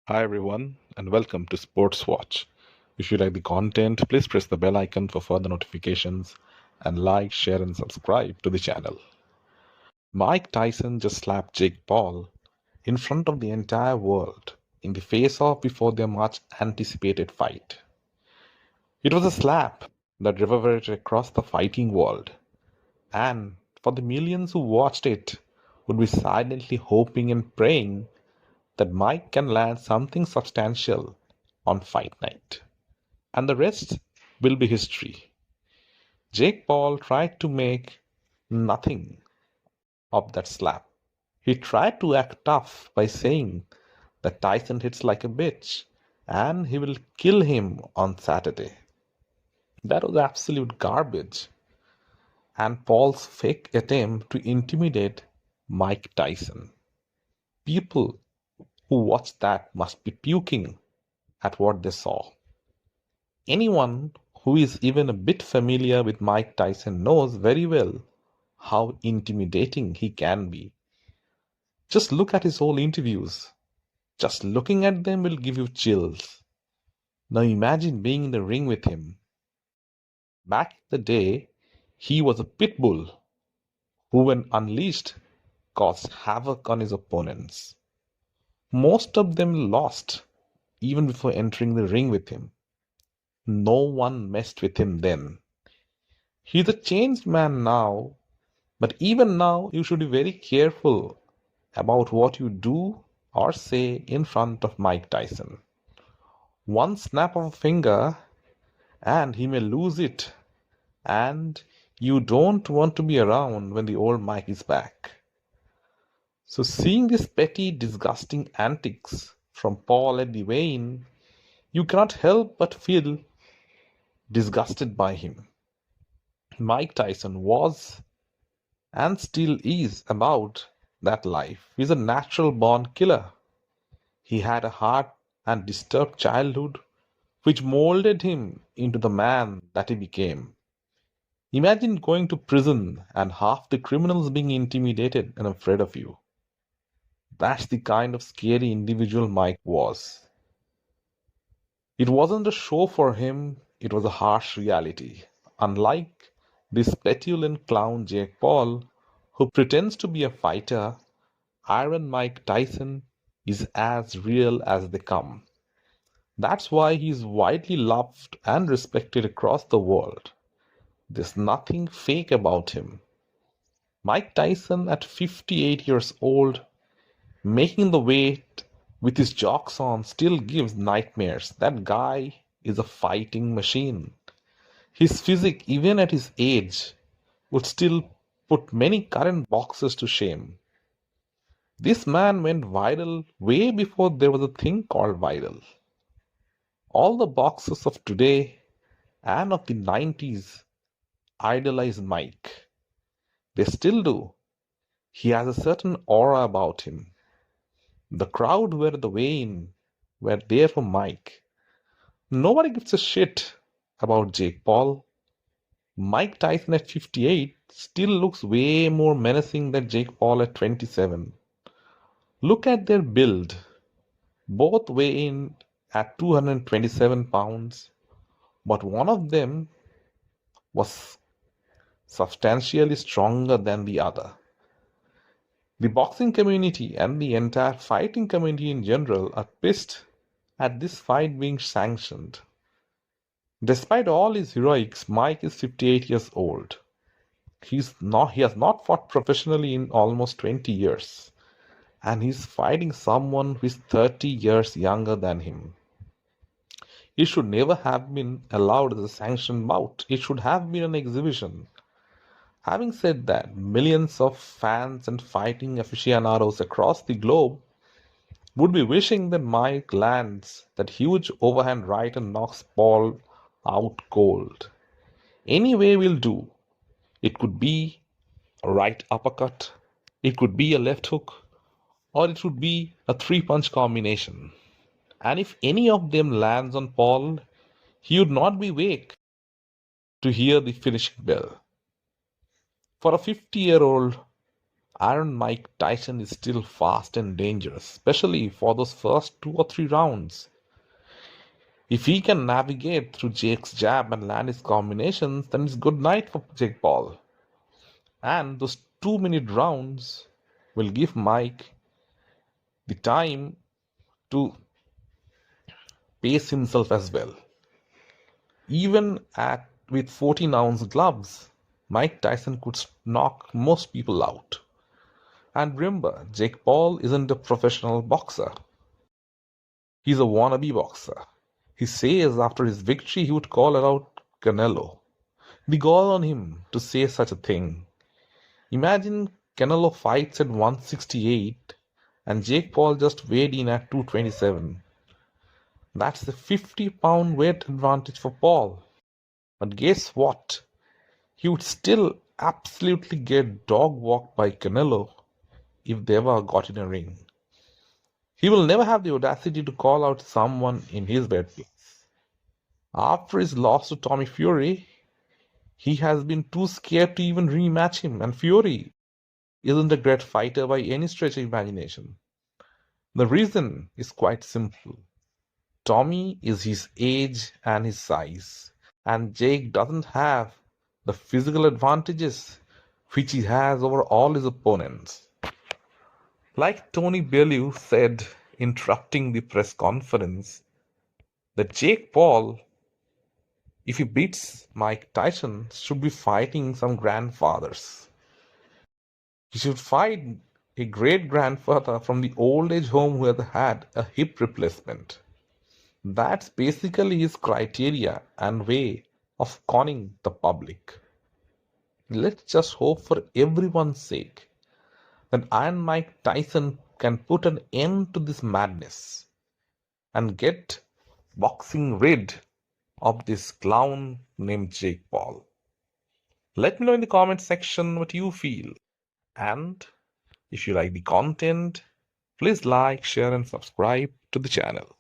Hi everyone, and welcome to Sports Watch. If you like the content, please press the bell icon for further notifications and like, share, and subscribe to the channel. Mike Tyson just slapped Jake Paul in front of the entire world in the face off before their much anticipated fight. It was a slap that reverberated across the fighting world, and for the millions who watched it, would be silently hoping and praying that Mike can land something substantial on fight night. And the rest will be history. Jake Paul tried to make nothing of that slap. He tried to act tough by saying that Tyson hits like a bitch and he will kill him on Saturday. That was absolute garbage. And Paul's fake attempt to intimidate Mike Tyson. People who watched that must be puking at what they saw. Anyone who is even a bit familiar with Mike Tyson knows very well how intimidating he can be. Just look at his old interviews. Just looking at them will give you chills. Now imagine being in the ring with him. Back in the day, he was a pit bull who, when unleashed, caused havoc on his opponents. Most of them lost even before entering the ring with him. No one messed with him then. He's a changed man now, but even now you should be very careful about what you do or say in front of Mike Tyson. One snap of a finger and he may lose it, and you don't want to be around when the old Mike is back. So, seeing these petty, disgusting antics from Paul at the weigh-in, you cannot help but feel disgusted by him. Mike Tyson was and still is about that life. He's a natural born killer. He had a hard and disturbed childhood which molded him into the man that he became. Imagine going to prison and half the criminals being intimidated and afraid of you. That's the kind of scary individual Mike was. It wasn't a show for him, it was a harsh reality. Unlike this petulant clown Jake Paul, who pretends to be a fighter, Iron Mike Tyson is as real as they come. That's why he's widely loved and respected across the world. There's nothing fake about him. Mike Tyson, at 58 years old, making the weight with his jocks on, still gives nightmares. That guy is a fighting machine. His physique, even at his age, would still put many current boxers to shame. This man went viral way before there was a thing called viral. All the boxers of today and of the 90s idolize Mike. They still do. He has a certain aura about him. The crowd were the weigh-in were there for Mike. Nobody gives a shit about Jake Paul. Mike Tyson at 58 still looks way more menacing than Jake Paul at 27. Look at their build. Both weigh in at 227 pounds, but one of them was substantially stronger than the other. The boxing community and the entire fighting community in general are pissed at this fight being sanctioned. Despite all his heroics, Mike is 58 years old. He has not fought professionally in almost 20 years, and he's fighting someone who is 30 years younger than him. It should never have been allowed as a sanctioned bout. It should have been an exhibition. Having said that, millions of fans and fighting aficionados across the globe would be wishing that Mike lands that huge overhand right and knocks Paul out cold. Any way will do. It could be a right uppercut, it could be a left hook, or it would be a three punch combination. And if any of them lands on Paul, he would not be awake to hear the finishing bell. For a 50-year-old, Iron Mike Tyson is still fast and dangerous, especially for those first 2 or 3 rounds. If he can navigate through Jake's jab and land his combinations, then it's good night for Jake Paul. And those 2 minute rounds will give Mike the time to pace himself as well. Even at with 14-ounce gloves, Mike Tyson could knock most people out. And remember, Jake Paul isn't a professional boxer. He's a wannabe boxer. He says after his victory he would call out Canelo. The gall on him to say such a thing. Imagine Canelo fights at 168 and Jake Paul just weighed in at 227. That's a 50-pound weight advantage for Paul. But guess what? He would still absolutely get dog walked by Canelo if they ever got in a ring. He will never have the audacity to call out someone in his birthplace. After his loss to Tommy Fury, he has been too scared to even rematch him, and Fury isn't a great fighter by any stretch of imagination. The reason is quite simple. Tommy is his age and his size, and Jake doesn't have the physical advantages which he has over all his opponents. Like Tony Bellew said, interrupting the press conference, that Jake Paul, if he beats Mike Tyson, should be fighting some grandfathers. He should fight a great grandfather from the old age home who has had a hip replacement. That's basically his criteria and way of conning the public. Let's just hope for everyone's sake that Iron Mike Tyson can put an end to this madness and get boxing rid of this clown named Jake Paul. Let me know in the comment section what you feel. And if you like the content, please like, share, and subscribe to the channel.